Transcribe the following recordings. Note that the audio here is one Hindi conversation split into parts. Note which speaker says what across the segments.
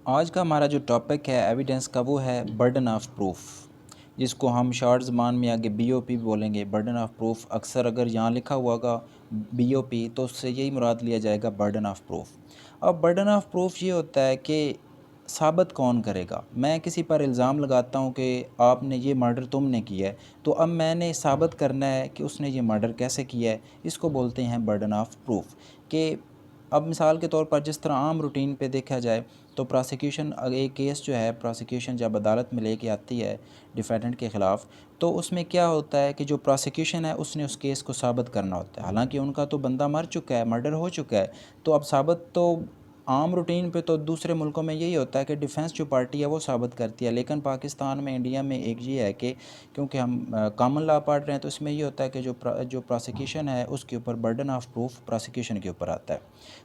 Speaker 1: आज का हमारा जो टॉपिक है एविडेंस का वो है बर्डन ऑफ प्रूफ, जिसको हम शॉर्ट ज़बान में आगे बीओपी बोलेंगे। बर्डन ऑफ प्रूफ अक्सर अगर यहाँ लिखा हुआ होगा बीओपी तो उससे यही मुराद लिया जाएगा बर्डन ऑफ प्रूफ। अब बर्डन ऑफ प्रूफ ये होता है कि साबित कौन करेगा। मैं किसी पर इल्ज़ाम लगाता हूँ कि आपने ये मर्डर तुमने किया है, तो अब मैंने साबित करना है कि उसने ये मर्डर कैसे किया है। इसको बोलते हैं बर्डन ऑफ प्रूफ। कि अब मिसाल के तौर पर जिस तरह आम रूटीन पे देखा जाए तो प्रोसिक्यूशन एक केस जो है, प्रोसिक्यूशन जब अदालत में लेके आती है डिफेंडेंट के ख़िलाफ़, तो उसमें क्या होता है कि जो प्रोसिक्यूशन है उसने उस केस को साबित करना होता है। हालांकि उनका तो बंदा मर चुका है, मर्डर हो चुका है, तो अब साबित तो आम रूटीन पे तो दूसरे मुल्कों में यही होता है कि डिफेंस जो पार्टी है वो साबित करती है। लेकिन पाकिस्तान में, इंडिया में एक ये है कि क्योंकि हम कॉमन लॉ पढ़ रहे हैं तो इसमें ये होता है कि जो प्रोसिक्यूशन है उसके ऊपर बर्डन ऑफ प्रूफ प्रोसिक्यूशन के ऊपर आता है।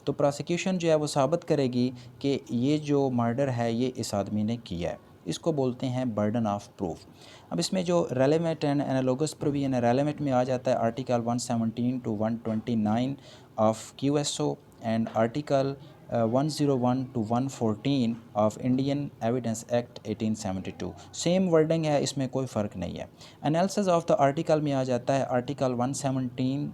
Speaker 1: तो प्रोसिक्यूशन जो है वो साबित करेगी कि ये जो मर्डर है ये इस आदमी ने किया है। इसको बोलते हैं बर्डन ऑफ प्रूफ। अब इसमें जो रेलेवेंट एंड एनालोगस प्रोविजन है, रेलेवेंट में आ जाता है article 117 to 129 of QSO and article 101 to 114 of Indian evidence act 1872। Same wording है, इसमें कोई फ़र्क नहीं है। एनालिसिस ऑफ द आर्टिकल में आ जाता है आर्टिकल 117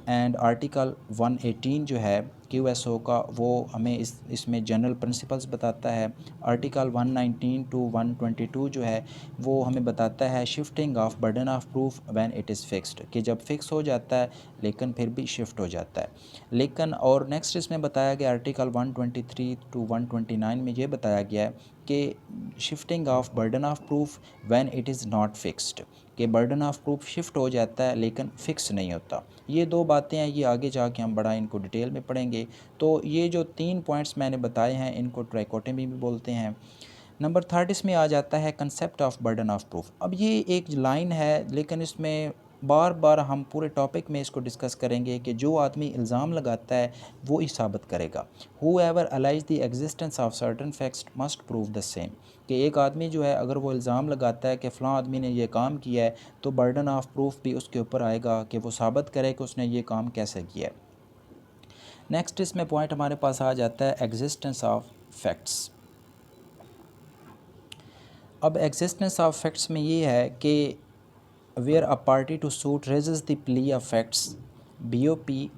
Speaker 1: एंड आर्टिकल 118 जो है क्यूएसओ का, वो हमें इसमें जनरल प्रिंसिपल्स बताता है। आर्टिकल 119 टू 122 जो है वो हमें बताता है shifting of burden of proof when it is fixed, कि जब फिक्स हो जाता है लेकिन फिर भी शिफ्ट हो जाता है। लेकिन और नेक्स्ट इसमें बताया गया आर्टिकल 123 टू 129 में ये बताया गया है कि shifting of burden of proof when it is not fixed, कि बर्डन ऑफ प्रूफ शिफ्ट हो जाता है लेकिन फ़िक्स नहीं होता। ये दो बातें हैं, ये आगे जाके हम बड़ा इनको डिटेल में पढ़ेंगे। तो ये जो 3 पॉइंट्स मैंने बताए हैं इनको ट्राइकोटमी भी बोलते हैं। नंबर थर्ड इसमें आ जाता है concept of burden of proof. अब ये एक लाइन है लेकिन इसमें बार बार हम पूरे टॉपिक में इसको डिस्कस करेंगे कि जो आदमी इल्ज़ाम लगाता है वो ही साबित करेगा। Whoever alleges the existence of certain facts must prove the same, कि एक आदमी जो है अगर वो इल्ज़ाम लगाता है कि फ़लाँ आदमी ने ये काम किया है तो बर्डन ऑफ प्रूफ भी उसके ऊपर आएगा कि वो साबित करे कि उसने ये काम कैसे किया है। नेक्स्ट इसमें पॉइंट हमारे पास आ जाता है एग्जिस्टेंस ऑफ फैक्ट्स। अब एग्जिस्टेंस ऑफ फैक्ट्स में ये है कि where a party to suit raises the plea of facts, BOP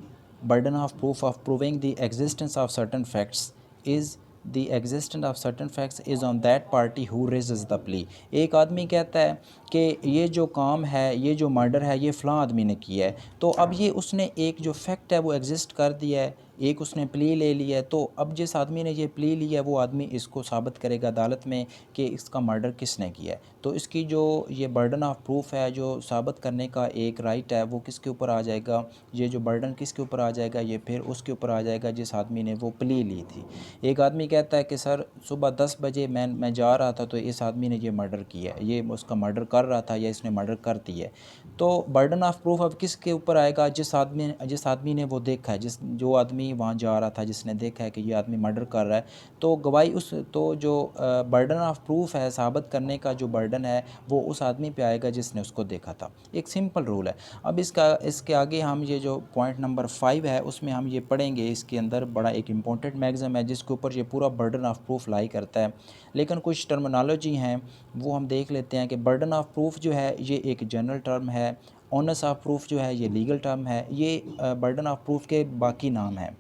Speaker 1: burden of proof of proving the existence of certain facts is the existence of certain facts is on that party who raises the plea। एक आदमी कहता है कि ये जो काम है, ये जो मर्डर है, ये फ़लाँ आदमी ने किया है, तो अब ये उसने एक जो फैक्ट है वो एग्जिस्ट कर दिया है, एक उसने प्ली ले लिया है। तो अब जिस आदमी ने ये प्ली लिया है वो आदमी इसको साबित करेगा अदालत में कि इसका मर्डर किसने किया है। तो इसकी जो ये बर्डन ऑफ प्रूफ है, जो साबित करने का एक राइट है, वो किसके ऊपर आ जाएगा, ये जो बर्डन किसके ऊपर आ जाएगा, ये फिर उसके ऊपर आ जाएगा जिस आदमी ने वो प्ली ली थी। एक आदमी कहता है कि सर सुबह 10 बजे मैं जा रहा था तो इस आदमी ने ये मर्डर किया है, ये उसका मर्डर कर रहा था या इसने मर्डर कर दिया है। तो बर्डन ऑफ प्रूफ अब किसके ऊपर आएगा, जिस आदमी ने वो देखा है, जो आदमी वहाँ जा रहा था, जिसने देखा है कि ये आदमी मर्डर कर रहा है। तो गवाही उस तो जो बर्डन ऑफ प्रूफ है, साबित करने का जो बर्डन है वो उस आदमी पे आएगा जिसने उसको देखा था। एक सिंपल रूल है। अब इसके आगे हम ये जो पॉइंट नंबर 5 है उसमें हम ये पढ़ेंगे। इसके अंदर बड़ा एक इम्पोर्टेंट मैगज़म है जिसके ऊपर ये पूरा बर्डन ऑफ प्रूफ लाई करता है। लेकिन कुछ टर्मिनोलॉजी हैं वो हम देख लेते हैं कि बर्डन ऑफ प्रूफ जो है ये एक जनरल टर्म है, ओनस ऑफ प्रूफ जो है ये लीगल टर्म है, ये बर्डन ऑफ प्रूफ के बाकी नाम हैं।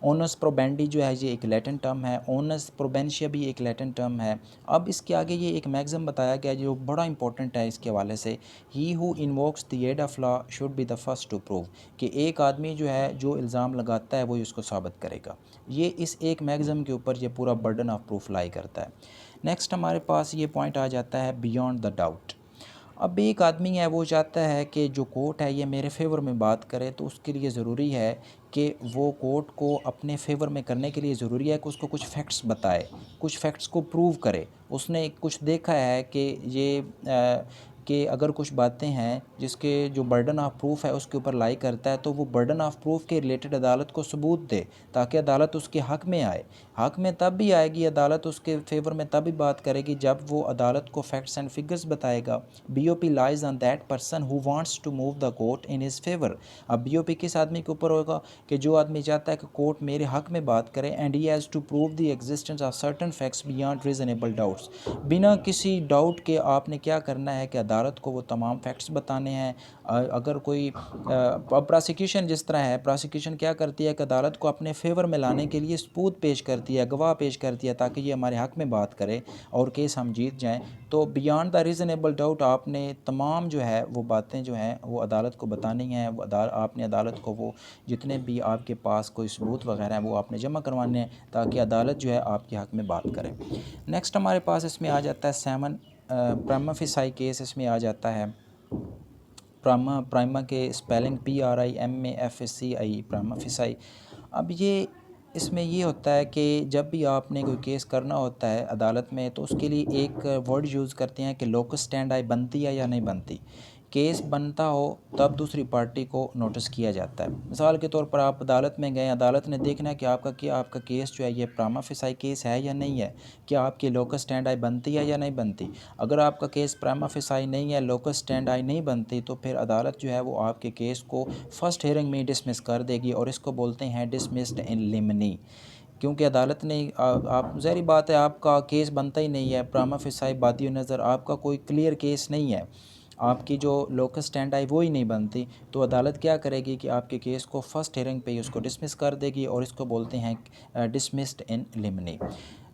Speaker 1: ओनस प्रोबेंडी जो है ये एक लैटिन टर्म है, ओनस प्रोबेंशिया भी एक लैटिन टर्म है। अब इसके आगे ये एक मैगज़म बताया गया जो बड़ा इंपॉर्टेंट है इसके हवाले से। He who invokes the aid of law should be the first to prove, कि एक आदमी जो है जो इल्ज़ाम लगाता है वही उसको साबित करेगा। ये इस एक मैगज़म के ऊपर ये पूरा बर्डन ऑफ प्रूफ लाई करता है। नेक्स्ट हमारे पास ये पॉइंट आ जाता है बियॉन्ड द डाउट। अब एक आदमी है वो चाहता है कि जो कोर्ट है ये मेरे फेवर में बात करे, तो उसके लिए ज़रूरी है कि वो कोर्ट को अपने फेवर में करने के लिए ज़रूरी है कि उसको कुछ फैक्ट्स बताए, कुछ फैक्ट्स को प्रूव करे। उसने कुछ देखा है कि ये कि अगर कुछ बातें हैं जिसके जो बर्डन ऑफ प्रूफ है उसके ऊपर लाई करता है, तो वो बर्डन ऑफ प्रूफ के रिलेटेड अदालत को सबूत दे, ताकि अदालत उसके हक़ में आए। हक़ में तब भी आएगी अदालत, उसके फेवर में तभी बात करेगी जब वो अदालत को फैक्ट्स एंड फिगर्स बताएगा। BOP lies on that person who wants to move the court in his favour. अब BOP किस आदमी के ऊपर होगा कि जो आदमी चाहता है कि कोर्ट मेरे हक़ में बात करे, and he has to prove the existence of certain facts beyond reasonable doubts. बिना किसी डाउट के आपने क्या करना है कि अदालत को वो तमाम फैक्ट्स बताने हैं। अगर कोई प्रोसिक्यूशन जिस तरह है, प्रोसिक्यूशन क्या करती है कि अदालत को अपने फेवर में लाने के लिए सबूत पेश करती है, गवाह पेश करती है, ताकि ये हमारे हक़ में बात करे और केस हम जीत जाएं। तो बियॉन्ड द रीज़नेबल डाउट आपने तमाम जो है वो बातें जो हैं वो अदालत को बतानी हैं। आपने अदालत को वो जितने भी आपके पास कोई सबूत वगैरह हैं वो आपने जमा करवाने हैं, ताकि अदालत जो है आपके हक़ में बात करे। नेक्स्ट हमारे पास इसमें आ जाता है 7 प्राइमा फेसाई केस। इसमें आ जाता है प्राइमा के स्पेलिंग PRIMAFACI, प्राइमा फेसाई। अब ये इसमें ये होता है कि जब भी आपने कोई केस करना होता है अदालत में, तो उसके लिए एक वर्ड यूज़ करते हैं कि लोकस स्टैंडाई बनती है या नहीं बनती। केस बनता हो तब दूसरी पार्टी को नोटिस किया जाता है। मिसाल के तौर पर आप अदालत में गए, अदालत ने देखना है कि आपका केस जो है ये प्राइमा फेसाई केस है या नहीं है, क्या आपकी लोकस स्टैंडाई बनती है या नहीं बनती। अगर आपका केस प्राइमा फेसाई नहीं है, लोकस स्टैंडाई नहीं बनती, तो फिर अदालत जो है वो आपके केस को फर्स्ट हियरिंग में डिसमिस कर देगी, और इसको बोलते हैं डिसमिस्ड इन लिमिनी। क्योंकि अदालत ने आप ज़ाहिर बात है आपका केस बनता ही नहीं है, प्राइमा फेसाई बादी नज़र आपका कोई क्लियर केस नहीं है, आपकी जो लोकस स्टैंडाई वो ही नहीं बनती, तो अदालत क्या करेगी कि आपके केस को फर्स्ट हियरिंग पे ही उसको डिसमिस कर देगी, और इसको बोलते हैं डिसमिस्ड इन लिमिनी।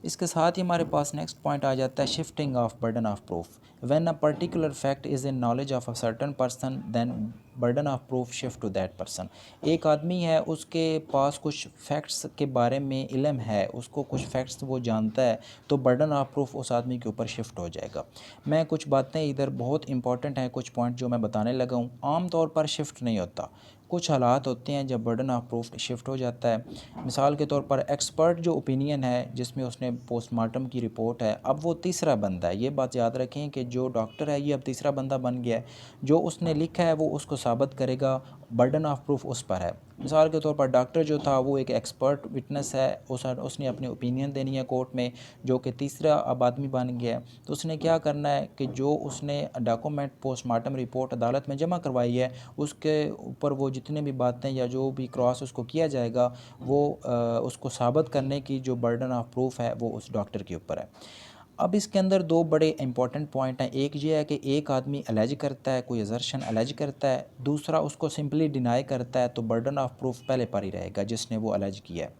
Speaker 1: इसके साथ ही हमारे पास नेक्स्ट पॉइंट आ जाता है shifting of burden of proof. When a particular fact is in knowledge of a certain person, then burden of proof shift to that person. एक आदमी है, उसके पास कुछ फैक्ट्स के बारे में इल्म है, उसको कुछ फैक्ट्स वो जानता है, तो बर्डन ऑफ प्रूफ उस आदमी के ऊपर शिफ्ट हो जाएगा। मैं कुछ बातें इधर बहुत इंपॉर्टेंट हैं, कुछ पॉइंट जो मैं बताने लगा हूँ, आम तौर पर शिफ्ट नहीं होता। कुछ हालात होते हैं जब बर्डन ऑफ प्रूफ शिफ्ट हो जाता है। मिसाल के तौर पर एक्सपर्ट जो ओपिनियन है, जिसमें उसने पोस्टमार्टम की रिपोर्ट है, अब वो तीसरा बंदा है। ये बात याद रखें कि जो डॉक्टर है ये अब तीसरा बंदा बन गया है, जो उसने लिखा है वो उसको साबित करेगा, बर्डन ऑफ प्रूफ उस पर है। मिसाल के तौर पर डॉक्टर जो था वो एक एक्सपर्ट विटनेस है, उसने अपनी ओपिनियन देनी है कोर्ट में, जो कि तीसरा अब आदमी बन गया है। तो उसने क्या करना है कि जो उसने डॉक्यूमेंट पोस्टमार्टम रिपोर्ट अदालत में जमा करवाई है, उसके ऊपर वो जितने भी बातें या जो भी क्रॉस उसको किया जाएगा, वो उसको साबित करने की जो बर्डन ऑफ प्रूफ है वो उस डॉक्टर के ऊपर है। अब इसके अंदर दो बड़े इंपॉर्टेंट पॉइंट हैं। एक ये है कि एक आदमी अलेज करता है, कोई असर्शन अलेज करता है, दूसरा उसको सिंपली डिनाई करता है, तो बर्डन ऑफ प्रूफ पहले पर ही रहेगा जिसने वो अलेज किया है।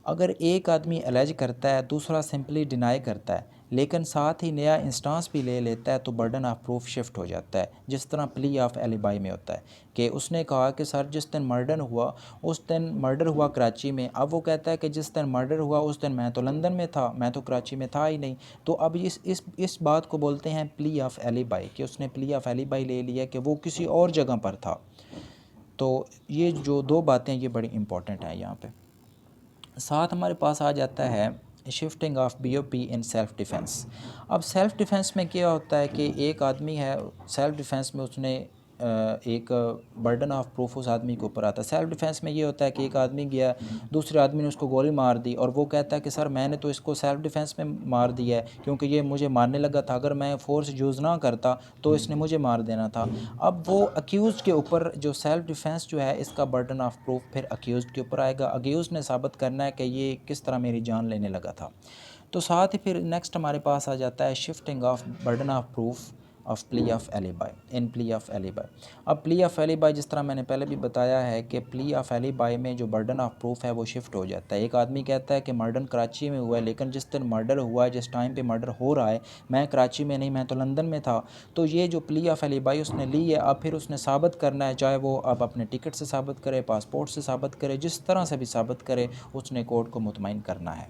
Speaker 1: अगर एक आदमी अलेज करता है, दूसरा सिंपली डिनाई करता है, लेकिन साथ ही नया इंस्टांस भी ले लेता है, तो बर्डन ऑफ प्रूफ शिफ्ट हो जाता है। जिस तरह प्ली ऑफ एलिबाई में होता है कि उसने कहा कि सर जिस दिन मर्डर हुआ उस दिन मर्डर हुआ कराची में, अब वो कहता है कि जिस दिन मर्डर हुआ उस दिन मैं तो लंदन में था, मैं तो कराची में था ही नहीं। तो अब इस बात को बोलते हैं प्ली ऑफ एलिबाई, कि उसने प्ली ऑफ एलिबाई ले लिया कि वो किसी और जगह पर था। तो ये जो दो बातें ये बड़ी इंपॉर्टेंट हैं यहाँ पे। साथ हमारे पास आ जाता है shifting of BOP in self defence. अब सेल्फ़ डिफेंस में क्या होता है कि एक आदमी है, सेल्फ़ डिफेंस में उसने एक बर्डन ऑफ प्रूफ उस आदमी के ऊपर आता है। सेल्फ़ डिफेंस में ये होता है कि एक आदमी गया, दूसरे आदमी ने उसको गोली मार दी, और वो कहता है कि सर मैंने तो इसको सेल्फ़ डिफेंस में मार दिया है, क्योंकि ये मुझे मारने लगा था, अगर मैं फ़ोर्स यूज़ ना करता तो इसने मुझे मार देना था। अब वो अक्यूज़ के ऊपर जो सेल्फ़ डिफेंस जो है इसका बर्डन ऑफ प्रूफ फिर अक्यूज़ के ऊपर आएगा। अक्यूज़ ने साबित करना है कि ये किस तरह मेरी जान लेने लगा था। तो साथ ही फिर नेक्स्ट हमारे पास आ जाता है shifting of burden of proof of plea of alibi in plea of alibi. अब प्ली ऑफ एलिबाई जिस तरह मैंने पहले भी बताया है कि प्ली ऑफ एलिबाई में जो बर्डन ऑफ प्रूफ है वो शिफ्ट हो जाता है। एक आदमी कहता है कि मर्डर कराची में हुआ है, लेकिन जिस दिन मर्डर हुआ है, जिस टाइम पे मर्डर हो रहा है, मैं कराची में नहीं, मैं तो लंदन में था। तो ये जो प्ली ऑफ एलिबाई उसने ली है, अब फिर उसने साबित करना है, चाहे वो अब अपने टिकट से साबित करे, पासपोर्ट से साबित करे, जिस तरह से भी साबित करे, उसने कोर्ट को मुतमईन करना है।